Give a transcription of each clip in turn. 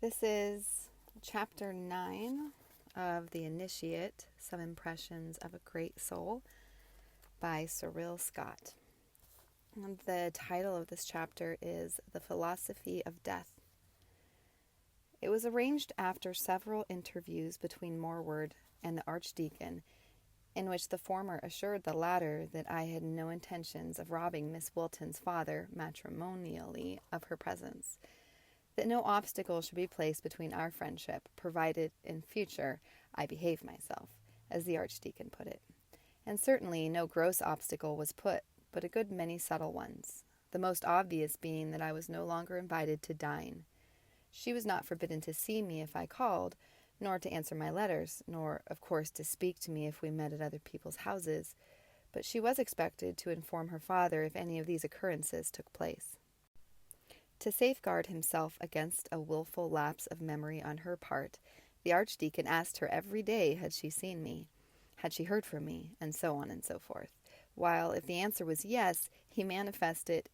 This is chapter 9 of the Initiate, Some Impressions of a Great Soul by Cyril Scott. And the title of this chapter is The Philosophy of Death. It was arranged after several interviews between Morward and the Archdeacon, in which the former assured the latter that I had no intentions of robbing Miss Wilton's father matrimonially of her presence, that no obstacle should be placed between our friendship, provided in future I behave myself, as the Archdeacon put it. And certainly no gross obstacle was put, but a good many subtle ones, the most obvious being that I was no longer invited to dine. She was not forbidden to see me if I called, nor to answer my letters, nor, of course, to speak to me if we met at other people's houses, but she was expected to inform her father if any of these occurrences took place. To safeguard himself against a wilful lapse of memory on her part, the Archdeacon asked her every day had she seen me, had she heard from me, and so on and so forth, while if the answer was yes, he manifested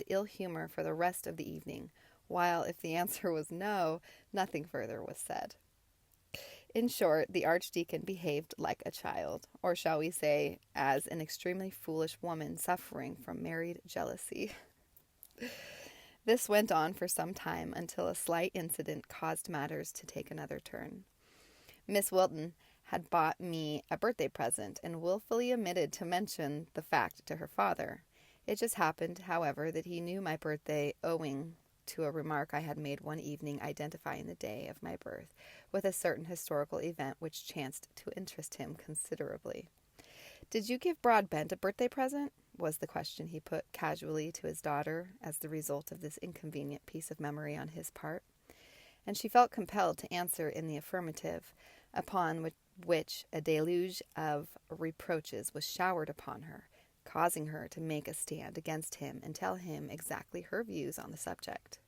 ill humor for the rest of the evening, while if the answer was no, nothing further was said. In short, the Archdeacon behaved like a child, or shall we say, as an extremely foolish woman suffering from married jealousy. This went on for some time until a slight incident caused matters to take another turn. Miss Wilton had bought me a birthday present and willfully omitted to mention the fact to her father. It just happened, however, that he knew my birthday owing to a remark I had made one evening identifying the day of my birth with a certain historical event which chanced to interest him considerably. "Did you give Broadbent a birthday present?" was the question he put casually to his daughter as the result of this inconvenient piece of memory on his part. And she felt compelled to answer in the affirmative, upon which a deluge of reproaches was showered upon her, causing her to make a stand against him and tell him exactly her views on the subject.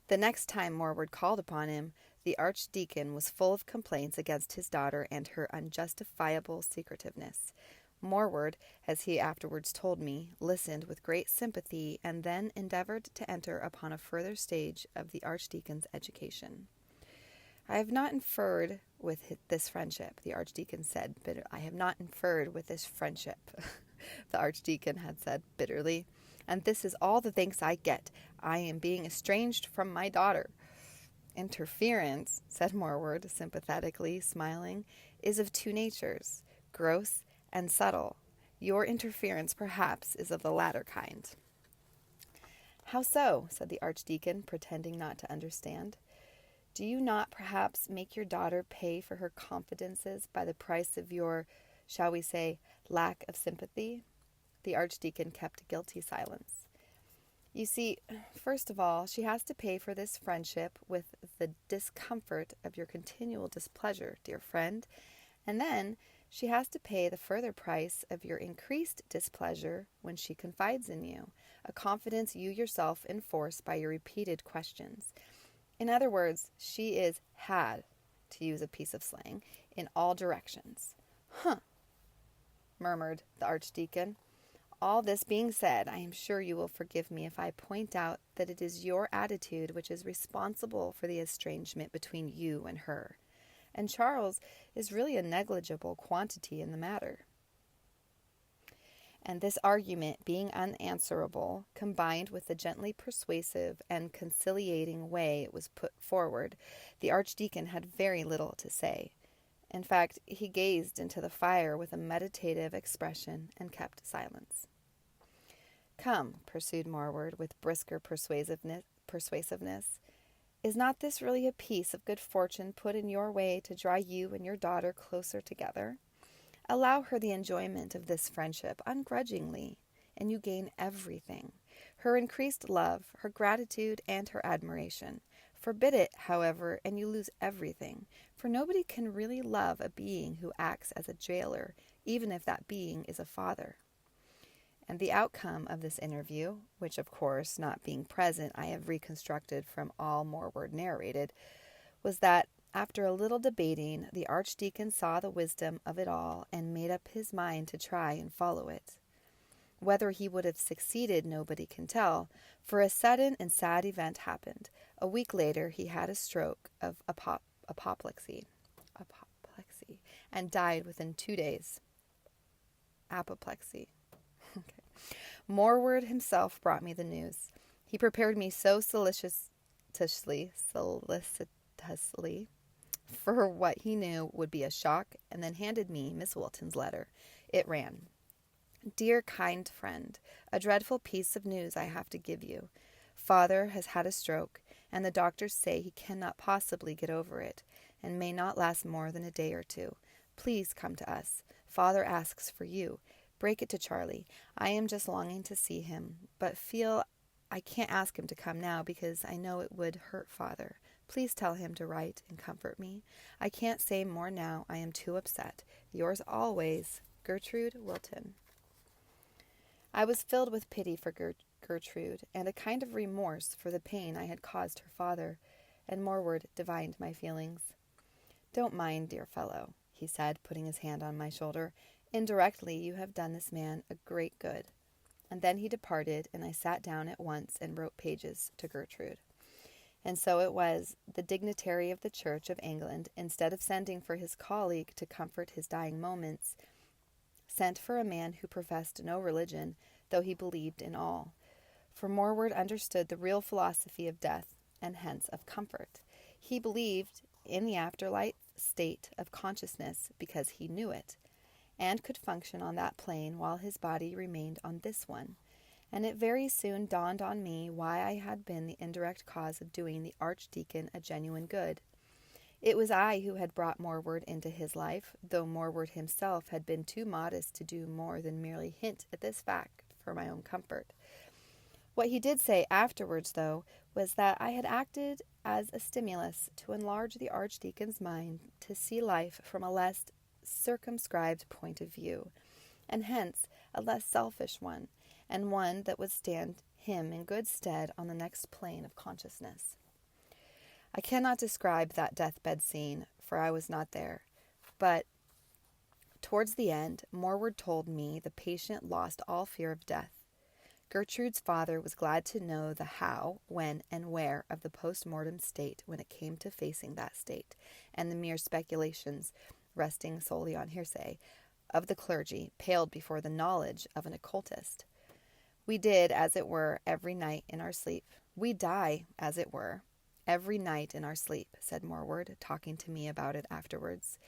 The next time Morward called upon him, the Archdeacon was full of complaints against his daughter and her unjustifiable secretiveness. Morward, as he afterwards told me, listened with great sympathy and then endeavored to enter upon a further stage of the Archdeacon's education. "I have not inferred with this friendship," the Archdeacon said bitterly. "I have not inferred with this friendship," the Archdeacon had said bitterly, "and this is all the thanks I get. I am being estranged from my daughter." "Interference," said Morward, sympathetically smiling, "is of two natures, gross and subtle. Your interference, perhaps, is of the latter kind." "How so?" said the Archdeacon, pretending not to understand. "Do you not, perhaps, make your daughter pay for her confidences by the price of your, shall we say, lack of sympathy?" The Archdeacon kept guilty silence. "You see, first of all, she has to pay for this friendship with the discomfort of your continual displeasure, dear friend, and then she has to pay the further price of your increased displeasure when she confides in you, a confidence you yourself enforce by your repeated questions. In other words, she is had, to use a piece of slang, in all directions." "Huh," murmured the Archdeacon. "All this being said, I am sure you will forgive me if I point out that it is your attitude which is responsible for the estrangement between you and her. And Charles is really a negligible quantity in the matter." And this argument being unanswerable, combined with the gently persuasive and conciliating way it was put forward, the Archdeacon had very little to say. In fact, he gazed into the fire with a meditative expression and kept silence. "Come," pursued Morward with brisker persuasiveness, "is not this really a piece of good fortune put in your way to draw you and your daughter closer together? Allow her the enjoyment of this friendship ungrudgingly, and you gain everything, her increased love, her gratitude, and her admiration. Forbid it, however, and you lose everything, for nobody can really love a being who acts as a jailer, even if that being is a father." And the outcome of this interview, which of course, not being present, I have reconstructed from all Morward narrated, was that after a little debating, the Archdeacon saw the wisdom of it all and made up his mind to try and follow it. Whether he would have succeeded, nobody can tell, for a sudden and sad event happened. A week later, he had a stroke of apoplexy, and died within 2 days. Apoplexy. Okay. Morward himself brought me the news. He prepared me so solicitously for what he knew would be a shock, and then handed me Miss Wilton's letter. It ran, "Dear kind friend, a dreadful piece of news I have to give you. Father has had a stroke, and the doctors say he cannot possibly get over it, and may not last more than a day or two. Please come to us. Father asks for you. Break it to Charlie. I am just longing to see him, but feel I can't ask him to come now because I know it would hurt Father. Please tell him to write and comfort me. I can't say more now. I am too upset. Yours always, Gertrude Wilton." I was filled with pity for Gertrude and a kind of remorse for the pain I had caused her father, and Morward divined my feelings. "Don't mind, dear fellow," he said, putting his hand on my shoulder. "Indirectly you have done this man a great good." And then he departed, and I sat down at once and wrote pages to Gertrude. And so it was, the dignitary of the Church of England, instead of sending for his colleague to comfort his dying moments, sent for a man who professed no religion, though he believed in all. For Morward understood the real philosophy of death, and hence of comfort. He believed in the afterlife state of consciousness because he knew it, and could function on that plane while his body remained on this one. And it very soon dawned on me why I had been the indirect cause of doing the Archdeacon a genuine good. It was I who had brought Morward into his life, though Morward himself had been too modest to do more than merely hint at this fact for my own comfort. What he did say afterwards, though, was that I had acted as a stimulus to enlarge the Archdeacon's mind to see life from a less circumscribed point of view, and hence a less selfish one, and one that would stand him in good stead on the next plane of consciousness. I cannot describe that deathbed scene, for I was not there, but towards the end, Morward told me the patient lost all fear of death. Gertrude's father was glad to know the how, when, and where of the post-mortem state when it came to facing that state, and the mere speculations, resting solely on hearsay, of the clergy paled before the knowledge of an occultist. We did, as it were, every night in our sleep. We die, as it were, every night in our sleep, said Morward, talking to me about it afterwards,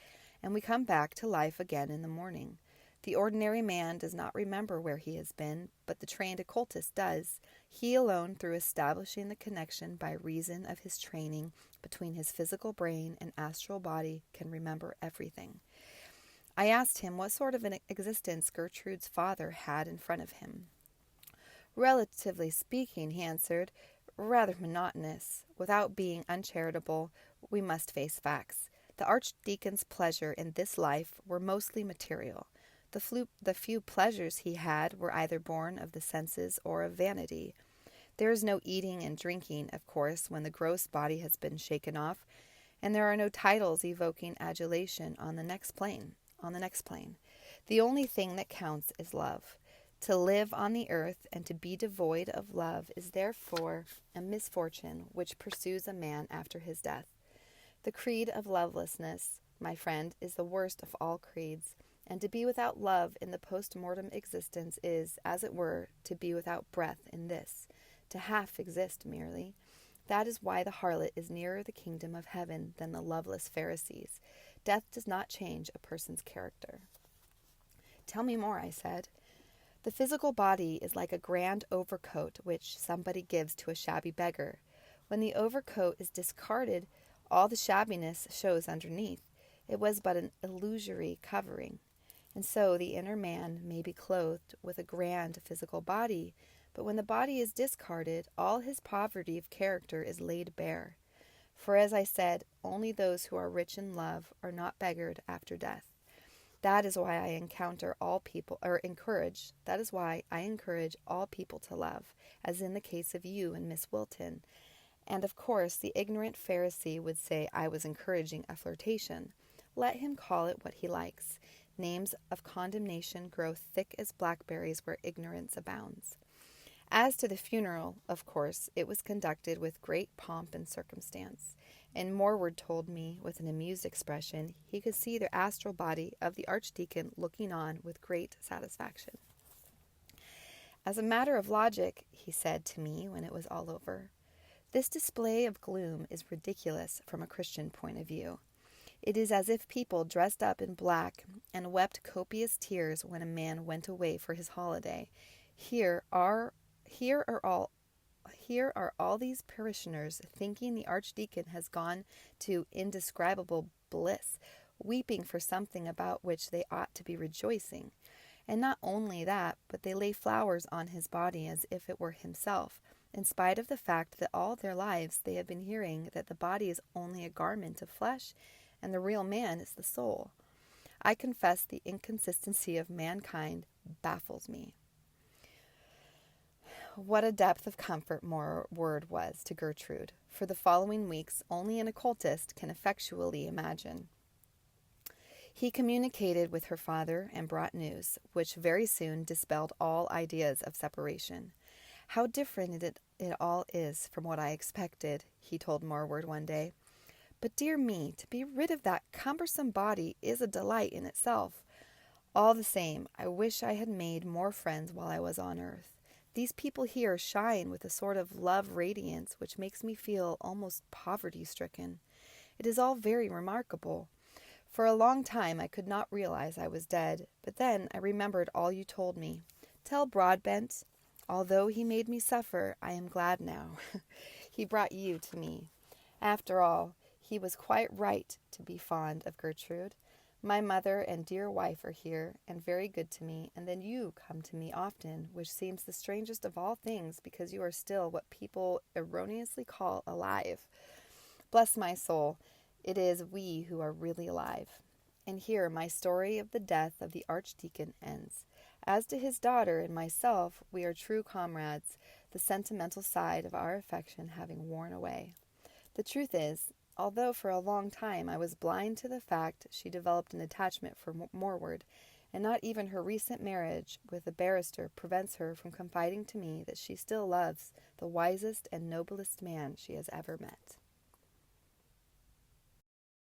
and we come back to life again in the morning. The ordinary man does not remember where he has been, but the trained occultist does, he alone through establishing the connection by reason of his training between his physical brain and astral body can remember everything. I asked him what sort of an existence Gertrude's father had in front of him. Relatively speaking, he answered, rather monotonous. Without being uncharitable, we must face facts. The Archdeacon's pleasure in this life were mostly material. The few pleasures he had were either born of the senses or of vanity. There is no eating and drinking, of course, when the gross body has been shaken off, and there are no titles evoking adulation on the next plane. The only thing that counts is love. To live on the earth and to be devoid of love is therefore a misfortune which pursues a man after his death. The creed of lovelessness, my friend, is the worst of all creeds, and to be without love in the post-mortem existence is, as it were, to be without breath in this, to half exist merely. That is why the harlot is nearer the kingdom of heaven than the loveless Pharisees. Death does not change a person's character. Tell me more, I said. The physical body is like a grand overcoat which somebody gives to a shabby beggar. When the overcoat is discarded, all the shabbiness shows underneath. It was but an illusory covering. And so the inner man may be clothed with a grand physical body, but when the body is discarded, all his poverty of character is laid bare. For as I said, only those who are rich in love are not beggared after death. That is why I encourage all people to love, as in the case of you and Miss Wilton. And of course, the ignorant Pharisee would say I was encouraging a flirtation. Let him call it what he likes. Names of condemnation grow thick as blackberries where ignorance abounds. As to the funeral, of course, it was conducted with great pomp and circumstance, and Morward told me, with an amused expression, he could see the astral body of the archdeacon looking on with great satisfaction. As a matter of logic, he said to me when it was all over, this display of gloom is ridiculous from a Christian point of view. It is as if people dressed up in black and wept copious tears when a man went away for his holiday. Here are all these parishioners thinking the archdeacon has gone to indescribable bliss, weeping for something about which they ought to be rejoicing. And not only that, but they lay flowers on his body as if it were himself, in spite of the fact that all their lives they have been hearing that the body is only a garment of flesh, and the real man is the soul. I confess the inconsistency of mankind baffles me. What a depth of comfort Morward was to Gertrude. For the following weeks, only an occultist can effectually imagine. He communicated with her father and brought news, which very soon dispelled all ideas of separation. How different it all is from what I expected, he told Morward one day. But dear me, to be rid of that cumbersome body is a delight in itself. All the same, I wish I had made more friends while I was on earth. These people here shine with a sort of love radiance which makes me feel almost poverty-stricken. It is all very remarkable. For a long time I could not realize I was dead, but then I remembered all you told me. Tell Broadbent, although he made me suffer, I am glad now. He brought you to me. After all, he was quite right to be fond of Gertrude. My mother and dear wife are here, and very good to me, and then you come to me often, which seems the strangest of all things, because you are still what people erroneously call alive. Bless my soul, it is we who are really alive. And here my story of the death of the archdeacon ends. As to his daughter and myself, we are true comrades, the sentimental side of our affection having worn away. The truth is, although for a long time I was blind to the fact she developed an attachment for Morward, and not even her recent marriage with a barrister prevents her from confiding to me that she still loves the wisest and noblest man she has ever met.